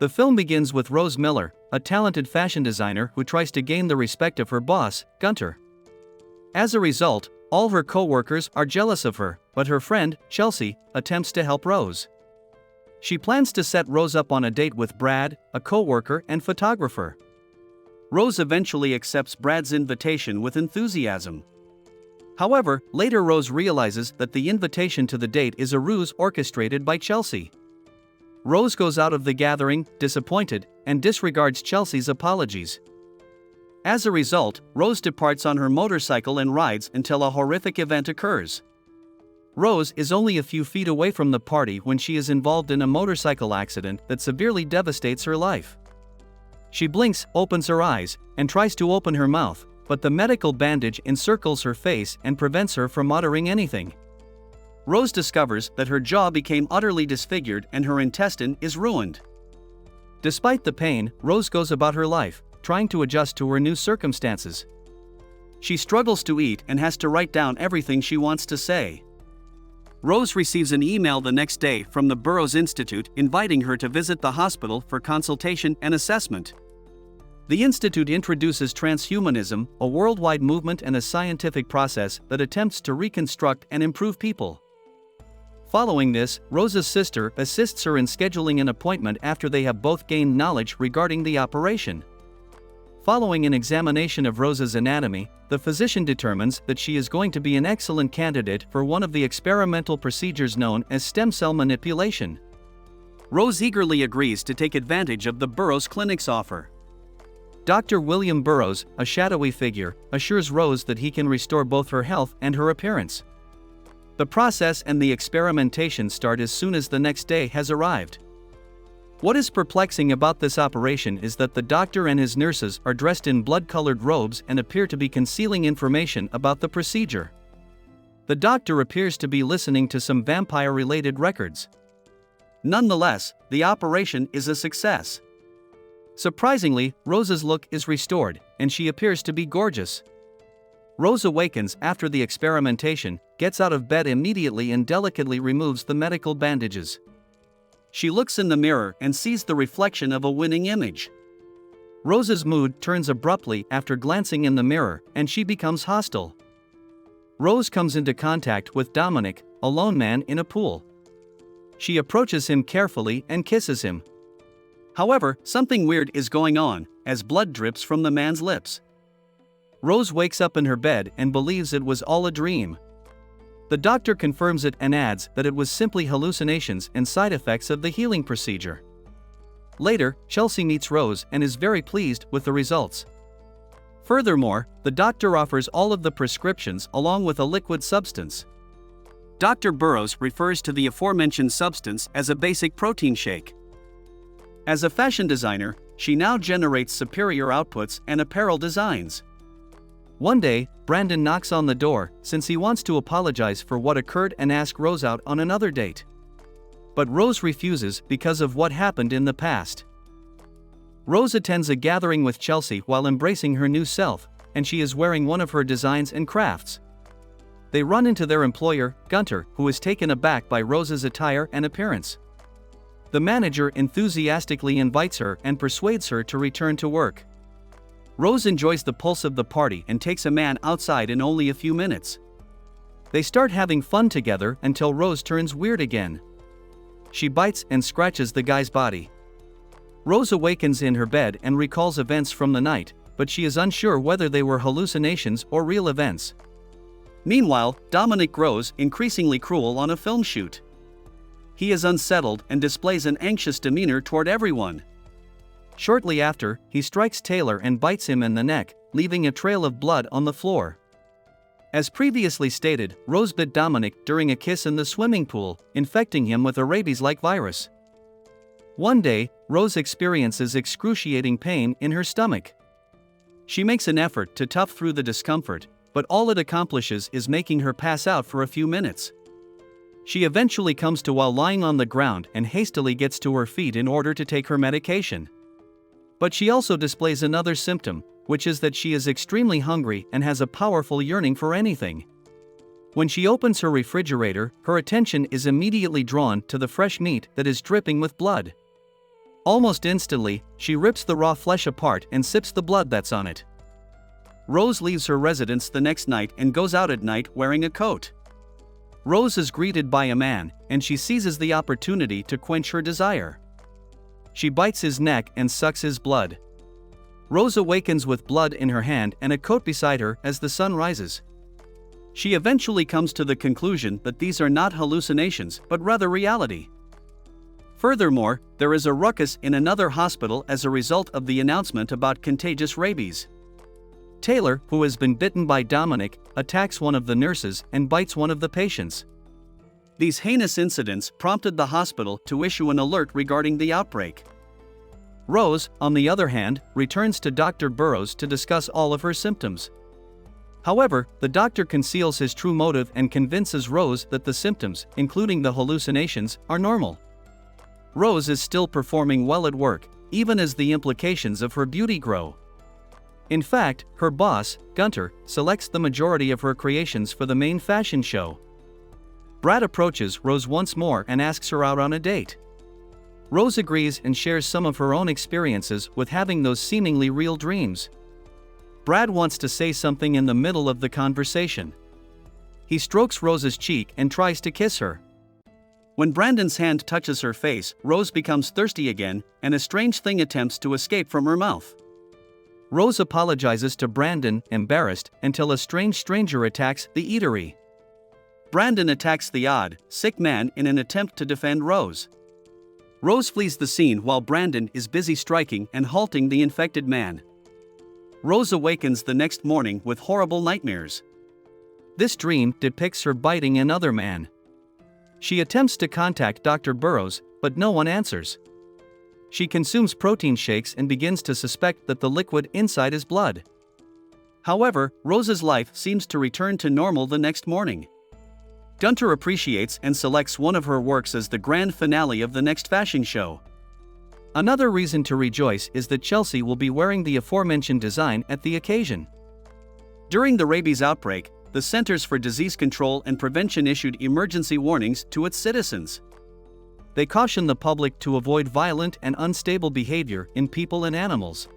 The film begins with Rose Miller, a talented fashion designer who tries to gain the respect of her boss, Gunter. As a result, all her co-workers are jealous of her, but her friend, Chelsea, attempts to help Rose. She plans to set Rose up on a date with Brad, a co-worker and photographer. Rose eventually accepts Brad's invitation with enthusiasm. However, later Rose realizes that the invitation to the date is a ruse orchestrated by Chelsea. Rose goes out of the gathering, disappointed, and disregards Chelsea's apologies. As a result, Rose departs on her motorcycle and rides until a horrific event occurs. Rose is only a few feet away from the party when she is involved in a motorcycle accident that severely devastates her life. She blinks, opens her eyes, and tries to open her mouth, but the medical bandage encircles her face and prevents her from uttering anything. Rose discovers that her jaw became utterly disfigured and her intestine is ruined. Despite the pain, Rose goes about her life, trying to adjust to her new circumstances. She struggles to eat and has to write down everything she wants to say. Rose receives an email the next day from the Burroughs Institute inviting her to visit the hospital for consultation and assessment. The institute introduces transhumanism, a worldwide movement and a scientific process that attempts to reconstruct and improve people. Following this, Rose's sister assists her in scheduling an appointment after they have both gained knowledge regarding the operation. Following an examination of Rose's anatomy, the physician determines that she is going to be an excellent candidate for one of the experimental procedures known as stem cell manipulation. Rose eagerly agrees to take advantage of the Burroughs Clinic's offer. Dr. William Burroughs, a shadowy figure, assures Rose that he can restore both her health and her appearance. The process and the experimentation start as soon as the next day has arrived. What is perplexing about this operation is that the doctor and his nurses are dressed in blood-colored robes and appear to be concealing information about the procedure. The doctor appears to be listening to some vampire-related records. Nonetheless, the operation is a success. Surprisingly, Rose's look is restored, and she appears to be gorgeous. Rose awakens after the experimentation, gets out of bed immediately and delicately removes the medical bandages. She looks in the mirror and sees the reflection of a winning image. Rose's mood turns abruptly after glancing in the mirror, and she becomes hostile. Rose comes into contact with Dominic, a lone man in a pool. She approaches him carefully and kisses him. However, something weird is going on, as blood drips from the man's lips. Rose wakes up in her bed and believes it was all a dream. The doctor confirms it and adds that it was simply hallucinations and side effects of the healing procedure. Later, Chelsea meets Rose and is very pleased with the results. Furthermore, the doctor offers all of the prescriptions along with a liquid substance. Dr. Burroughs refers to the aforementioned substance as a basic protein shake. As a fashion designer, she now generates superior outputs and apparel designs. One day, Brandon knocks on the door since he wants to apologize for what occurred and ask Rose out on another date. But Rose refuses because of what happened in the past. Rose attends a gathering with Chelsea while embracing her new self, and she is wearing one of her designs and crafts. They run into their employer, Gunter, who is taken aback by Rose's attire and appearance. The manager enthusiastically invites her and persuades her to return to work. Rose enjoys the pulse of the party and takes a man outside in only a few minutes. They start having fun together until Rose turns weird again. She bites and scratches the guy's body. Rose awakens in her bed and recalls events from the night, but she is unsure whether they were hallucinations or real events. Meanwhile, Dominic grows increasingly cruel on a film shoot. He is unsettled and displays an anxious demeanor toward everyone. Shortly after, he strikes Taylor and bites him in the neck, leaving a trail of blood on the floor. As previously stated, Rose bit Dominic during a kiss in the swimming pool, infecting him with a rabies-like virus. One day, Rose experiences excruciating pain in her stomach. She makes an effort to tough through the discomfort, but all it accomplishes is making her pass out for a few minutes. She eventually comes to while lying on the ground and hastily gets to her feet in order to take her medication. But she also displays another symptom, which is that she is extremely hungry and has a powerful yearning for anything. When she opens her refrigerator, her attention is immediately drawn to the fresh meat that is dripping with blood. Almost instantly, she rips the raw flesh apart and sips the blood that's on it. Rose leaves her residence the next night and goes out at night wearing a coat. Rose is greeted by a man, and she seizes the opportunity to quench her desire. She bites his neck and sucks his blood. Rose awakens with blood in her hand and a coat beside her as the sun rises. She eventually comes to the conclusion that these are not hallucinations but rather reality. Furthermore, there is a ruckus in another hospital as a result of the announcement about contagious rabies. Taylor, who has been bitten by Dominic, attacks one of the nurses and bites one of the patients. These heinous incidents prompted the hospital to issue an alert regarding the outbreak. Rose, on the other hand, returns to Dr. Burrows to discuss all of her symptoms. However, the doctor conceals his true motive and convinces Rose that the symptoms, including the hallucinations, are normal. Rose is still performing well at work, even as the implications of her beauty grow. In fact, her boss, Gunter, selects the majority of her creations for the main fashion show. Brad approaches Rose once more and asks her out on a date. Rose agrees and shares some of her own experiences with having those seemingly real dreams. Brad wants to say something in the middle of the conversation. He strokes Rose's cheek and tries to kiss her. When Brandon's hand touches her face, Rose becomes thirsty again, and a strange thing attempts to escape from her mouth. Rose apologizes to Brandon, embarrassed, until a strange stranger attacks the eatery. Brandon attacks the odd, sick man in an attempt to defend Rose. Rose flees the scene while Brandon is busy striking and halting the infected man. Rose awakens the next morning with horrible nightmares. This dream depicts her biting another man. She attempts to contact Dr. Burrows, but no one answers. She consumes protein shakes and begins to suspect that the liquid inside is blood. However, Rose's life seems to return to normal the next morning. Gunter appreciates and selects one of her works as the grand finale of the next fashion show. Another reason to rejoice is that Chelsea will be wearing the aforementioned design at the occasion. During the rabies outbreak, the Centers for Disease Control and Prevention issued emergency warnings to its citizens. They caution the public to avoid violent and unstable behavior in people and animals.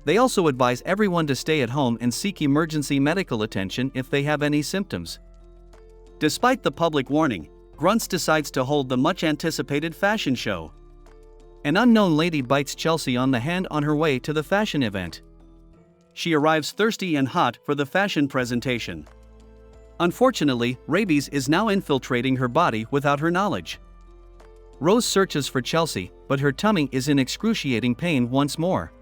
They also advise everyone to stay at home and seek emergency medical attention if they have any symptoms. Despite the public warning, Grunts decides to hold the much-anticipated fashion show. An unknown lady bites Chelsea on the hand on her way to the fashion event. She arrives thirsty and hot for the fashion presentation. Unfortunately, rabies is now infiltrating her body without her knowledge. Rose searches for Chelsea, but her tummy is in excruciating pain once more.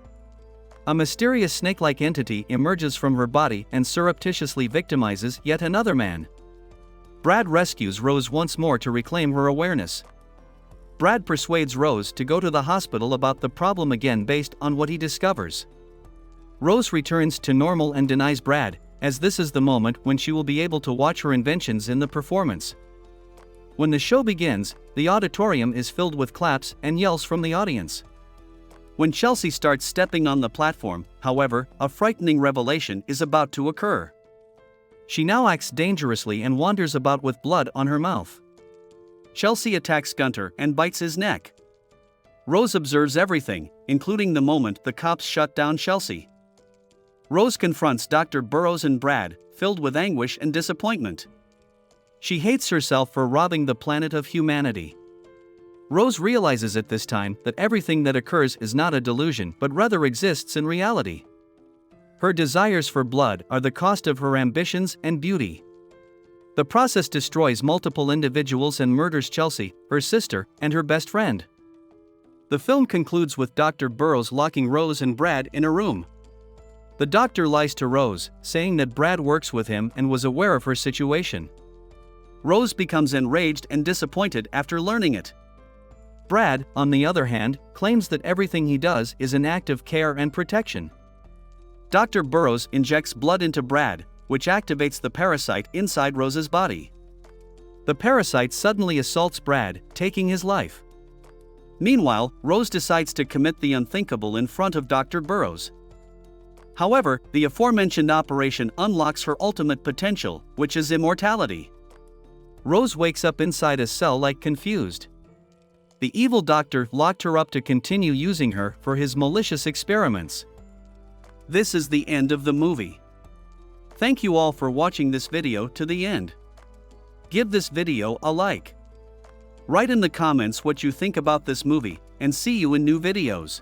A mysterious snake-like entity emerges from her body and surreptitiously victimizes yet another man. Brad rescues Rose once more to reclaim her awareness. Brad persuades Rose to go to the hospital about the problem again based on what he discovers. Rose returns to normal and denies Brad, as this is the moment when she will be able to watch her inventions in the performance. When the show begins, the auditorium is filled with claps and yells from the audience. When Chelsea starts stepping on the platform, however, a frightening revelation is about to occur. She now acts dangerously and wanders about with blood on her mouth. Chelsea attacks Gunter and bites his neck. Rose observes everything, including the moment the cops shut down Chelsea. Rose confronts Dr. Burrows and Brad, filled with anguish and disappointment. She hates herself for robbing the planet of humanity. Rose realizes at this time that everything that occurs is not a delusion but rather exists in reality. Her desires for blood are the cost of her ambitions and beauty. The process destroys multiple individuals and murders Chelsea, her sister, and her best friend. The film concludes with Dr. Burrows locking Rose and Brad in a room. The doctor lies to Rose, saying that Brad works with him and was aware of her situation. Rose becomes enraged and disappointed after learning it. Brad, on the other hand, claims that everything he does is an act of care and protection. Dr. Burrows injects blood into Brad, which activates the parasite inside Rose's body. The parasite suddenly assaults Brad, taking his life. Meanwhile, Rose decides to commit the unthinkable in front of Dr. Burrows. However, the aforementioned operation unlocks her ultimate potential, which is immortality. Rose wakes up inside a cell like confused. The evil doctor locked her up to continue using her for his malicious experiments. This is the end of the movie. Thank you all for watching this video to the end. Give this video a like. Write in the comments what you think about this movie, and see you in new videos.